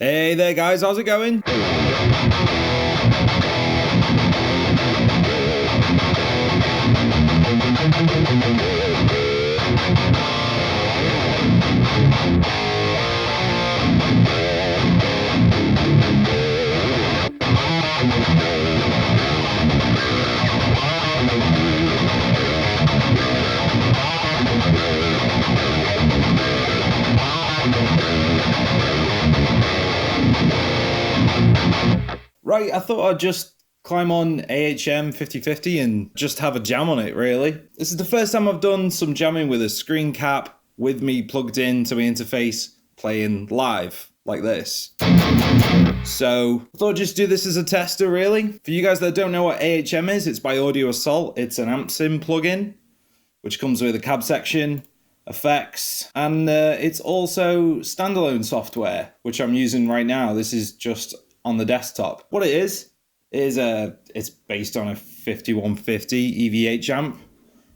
Hey there guys, how's it going? Right, I thought I'd just climb on AHM 5050 and just have a jam on it, really. This is the first time I've done some jamming with a screen cap with me plugged into my interface playing live like this. So I thought I'd just do this as a tester, really. For you guys that don't know what AHM is, it's by Audio Assault. It's an amp sim plugin, which comes with a cab section, effects, and it's also standalone software, which I'm using right now. This is just on the desktop. What it is it's based on a 5150 EVH amp.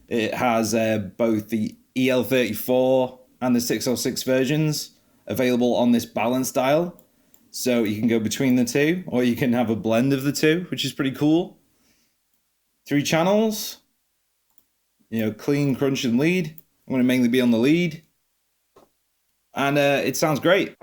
It has both the EL34 and the 606 versions available on this balance dial. So you can go between the two, or you can have a blend of the two, which is pretty cool. 3 channels, clean, crunch, and lead. I'm going to mainly be on the lead. And it sounds great.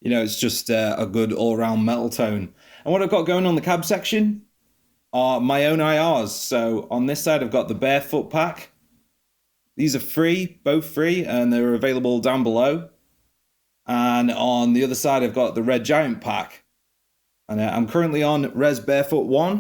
It's just a good all-round metal tone. And what I've got going on the cab section are my own IRs. So on this side, I've got the Barefoot Pack. These are free, both free, and they're available down below. And on the other side, I've got the Red Giant Pack. And I'm currently on Res Barefoot 1.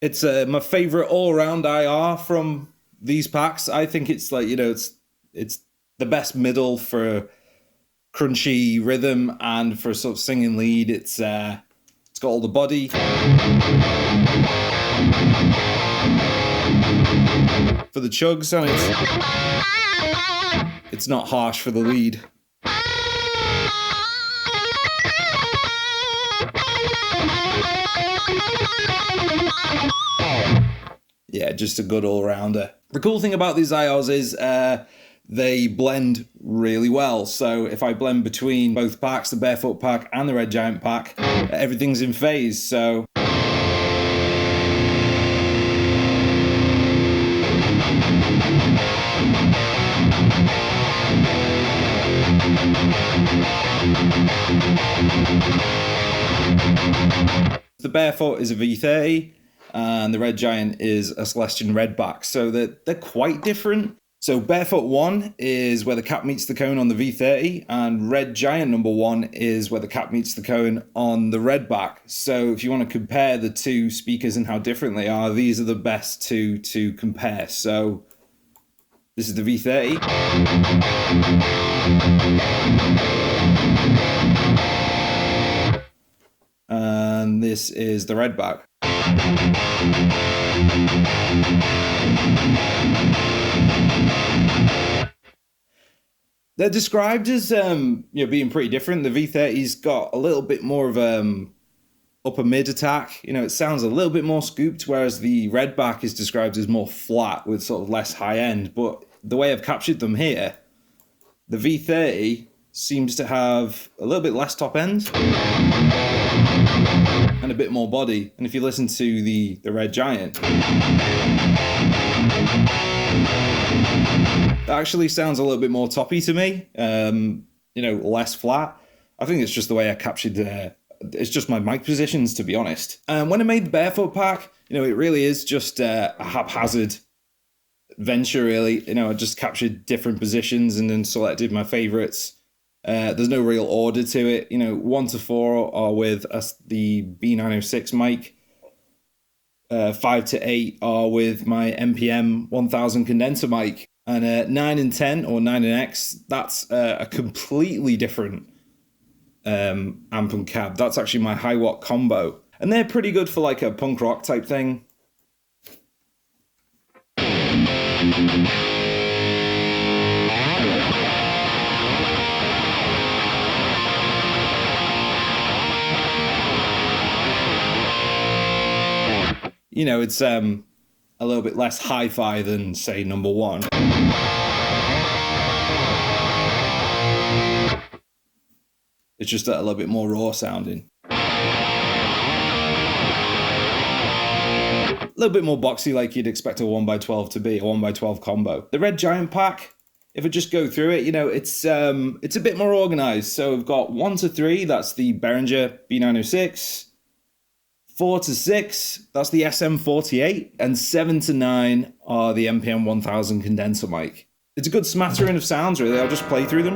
It's my favorite all-round IR from these packs. I think it's like, it's the best middle for crunchy rhythm and for sort of singing lead. It's got all the body. For the chugs, and it's not harsh for the lead. Yeah, just a good all-rounder. The cool thing about these IRs is they blend really well. So if I blend between both packs, the Barefoot Pack and the Red Giant Pack, everything's in phase. So the Barefoot is a V30 and the Red Giant is a Celestion Redback. So they're quite different. So Barefoot 1 is where the cap meets the cone on the V30, and Red Giant number 1 is where the cap meets the cone on the Redback. So if you want to compare the two speakers and how different they are, these are the best two to compare. So this is the V30. And this is the Redback. They're described as being pretty different. The V30's got a little bit more of upper mid attack. It sounds a little bit more scooped, whereas the Redback is described as more flat with sort of less high end. But the way I've captured them here, the V30 seems to have a little bit less top end and a bit more body. And if you listen to the Red Giant, that actually sounds a little bit more toppy to me, less flat. I think it's just the way I captured it's just my mic positions, to be honest. When I made the Barefoot Pack, it really is just a haphazard venture, really. I just captured different positions and then selected my favorites. There's no real order to it. 1 to 4 are with the B906 mic. 5 to 8 are with my MPM 1000 condenser mic. And 9 and 10 or 9 and X, that's a completely different amp and cab. That's actually my high watt combo. And they're pretty good for like a punk rock type thing. You know, it's a little bit less hi-fi than, say, number one. It's just a little bit more raw sounding. A little bit more boxy, like you'd expect a 1x12 to be, a 1x12 combo. The Red Giant pack, if I just go through it, you know, it's a bit more organized. So we've got 1 to 3, that's the Behringer B906. 4 to 6, that's the SM48, and 7 to 9 are the MPM 1000 condenser mic. It's a good smattering of sounds, really. I'll just play through them.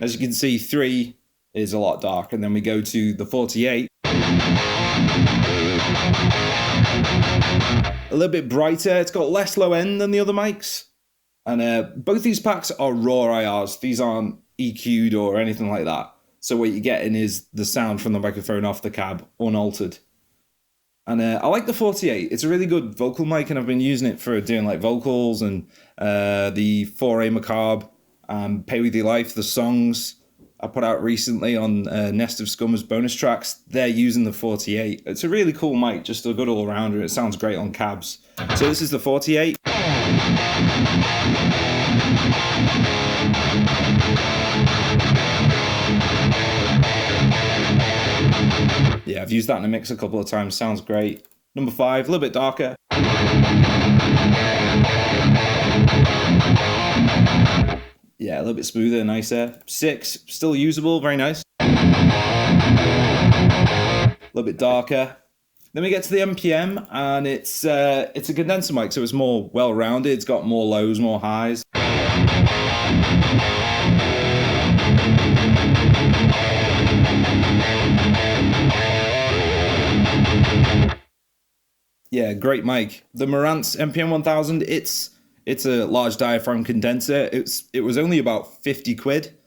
As you can see, 3 is a lot darker, and then we go to the 48. A little bit brighter. It's got less low end than the other mics. And both these packs are raw IRs. These aren't EQ'd or anything like that. So what you're getting is the sound from the microphone off the cab, unaltered. And I like the 48. It's a really good vocal mic, and I've been using it for doing like vocals and the Foray Macabre, Pay With Your Life, the songs I put out recently on Nest of Scum as bonus tracks. They're using the 48. It's a really cool mic, just a good all-rounder. It sounds great on cabs. So this is the 48. Yeah, I've used that in a mix a couple of times. Sounds great. Number 5, a little bit darker. Yeah, a little bit smoother, nicer. 6, still usable, very nice. A little bit darker. Then we get to the MPM, and it's a condenser mic, so it's more well-rounded. It's got more lows, more highs. Yeah, great mic. The Marantz MPM 1000, it's a large diaphragm condenser. It was only about 50 quid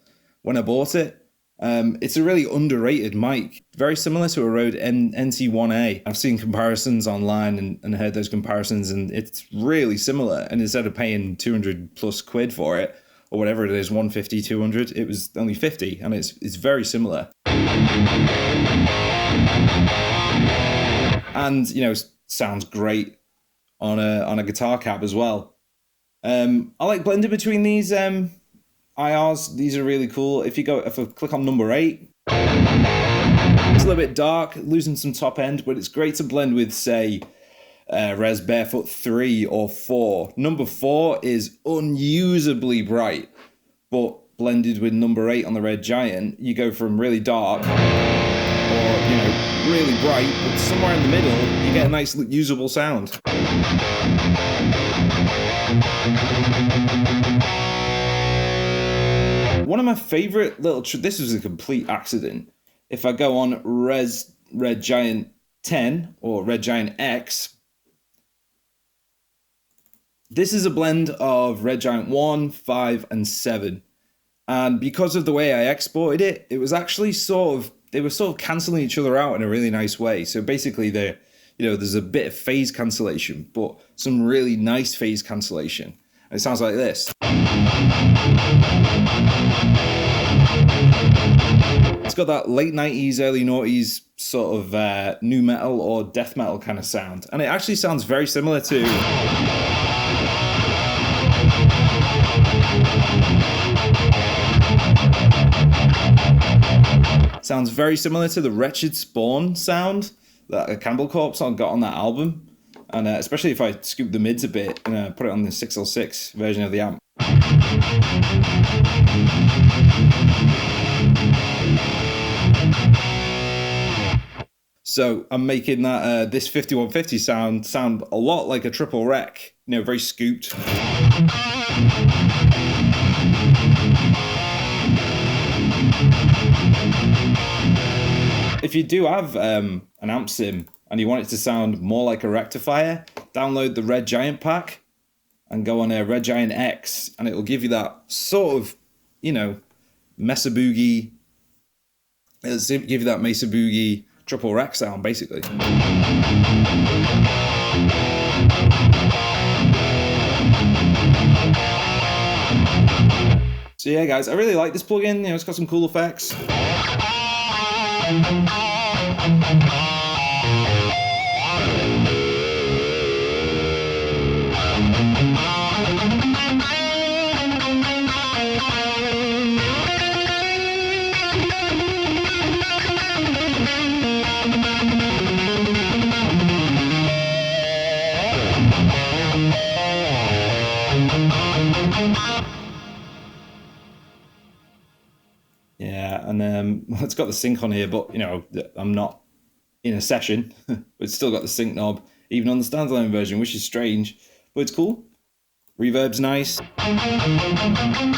when I bought it. It's a really underrated mic, very similar to a Rode NT1A. I've seen comparisons online and heard those comparisons, and it's really similar. And instead of paying 200 plus quid for it, or whatever it is, 150, 200, it was only 50, and it's very similar. And, you know, sounds great on a guitar cab as well. I like blending between these IRs. These are really cool. If I click on number 8, it's a little bit dark, losing some top end, but it's great to blend with, say, Res Barefoot 3 or 4. Number 4 is unusably bright, but blended with number 8 on the Red Giant, you go from really dark or, you know, really bright, but somewhere in the middle, you get a nice usable sound. One of my favorite this was a complete accident. If I go on Red Giant 10 or Red Giant X, this is a blend of Red Giant 1, 5, and 7. And because of the way I exported it, it was actually they were sort of cancelling each other out in a really nice way. So basically there's a bit of phase cancellation, but some really nice phase cancellation. And it sounds like this. It's got that late 90s, early noughties sort of nu metal or death metal kind of sound. And it actually sounds very similar to... Sounds very similar to the Wretched Spawn sound that Cannibal Corpse got on that album. And especially if I scoop the mids a bit and put it on the 6L6 version of the amp. So I'm making that this 5150 sound a lot like a triple rec, you know, very scooped. If you do have an amp sim and you want it to sound more like a rectifier, download the Red Giant pack and go on a Red Giant X, and it will give you that sort of, you know, Mesa Boogie. It'll give you that Mesa Boogie triple rec sound, basically. So yeah, guys, I really like this plugin. You know, it's got some cool effects. Yeah, and it's got the sync on here, but you know, I'm not in a session. But it's still got the sync knob, even on the standalone version, which is strange, but it's cool. Reverb's nice. Yeah,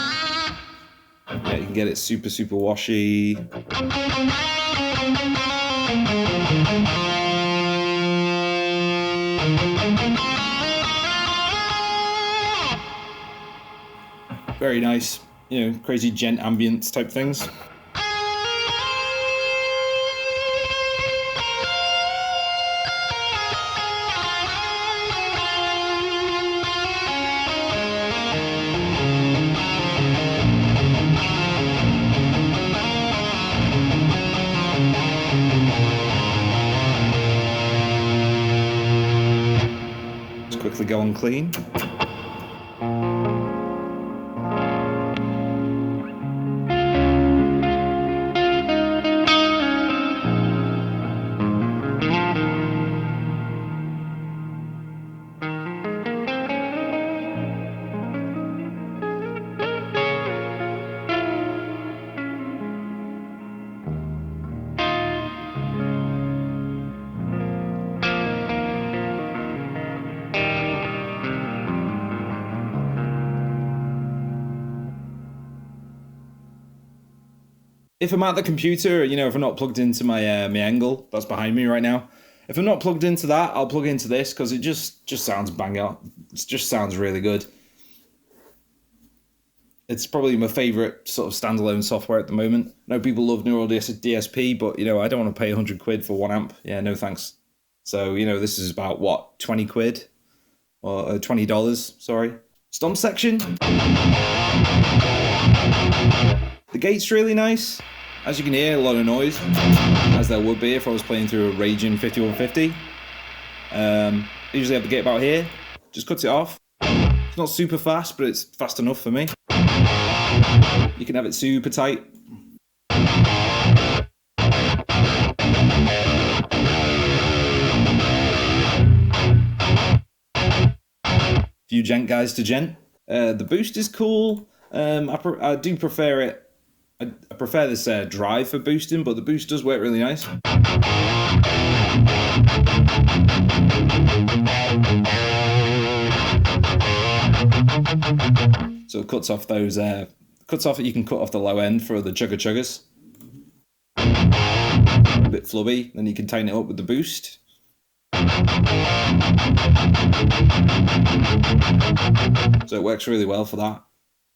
you can get it super washy. Very nice, you know, crazy gent ambience type things. Let's quickly go on clean. If I'm at the computer, you know, if I'm not plugged into my my angle that's behind me right now, if I'm not plugged into that, I'll plug into this because it just sounds bang out. It just sounds really good. It's probably my favorite sort of standalone software at the moment. I know people love Neural DSP, but you know, I don't want to pay 100 quid for one amp. Yeah, no thanks. So, you know, this is about what, 20 quid or $20, sorry. Stomp section. The gate's really nice. As you can hear, a lot of noise, as there would be if I was playing through a raging 5150. I usually have the gate about here, just cuts it off. It's not super fast, but it's fast enough for me. You can have it super tight. Few gent guys to gent. The boost is cool. I do prefer it. I prefer this drive for boosting, but the boost does work really nice. So it cuts off those, you can cut off the low end for the chuggers. A bit flubby, then you can tighten it up with the boost. So it works really well for that.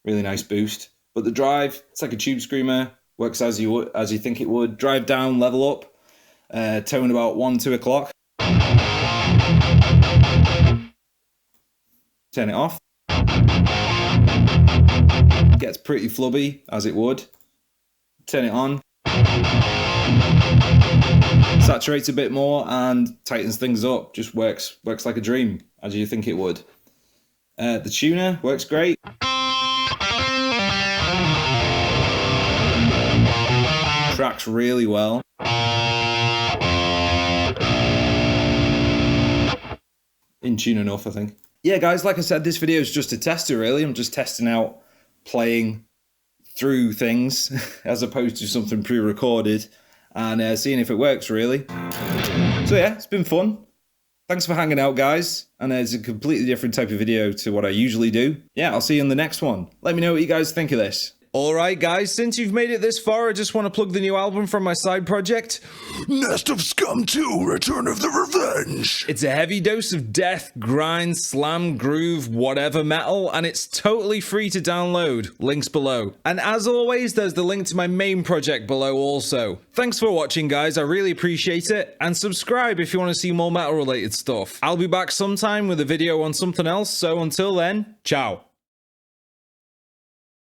Really nice boost. But the drive, it's like a tube screamer, works as you think it would. Drive down, level up, tone about 1-2 o'clock. Turn it off. Gets pretty flubby, as it would. Turn it on. Saturates a bit more and tightens things up. Just works like a dream, as you think it would. The tuner works great. Tracks really well. In tune enough, I think. Yeah, guys, like I said, this video is just a tester, really. I'm just testing out playing through things as opposed to something pre-recorded. and seeing if it works, really. So yeah, it's been fun. Thanks for hanging out, guys. And it's a completely different type of video to what I usually do. Yeah, I'll see you in the next one. Let me know what you guys think of this. Alright guys, since you've made it this far, I just want to plug the new album from my side project. Nest of Scum 2, Return of the Revenge. It's a heavy dose of death, grind, slam, groove, whatever metal, and it's totally free to download. Links below. And as always, there's the link to my main project below also. Thanks for watching, guys, I really appreciate it, and subscribe if you want to see more metal related stuff. I'll be back sometime with a video on something else, so until then, ciao.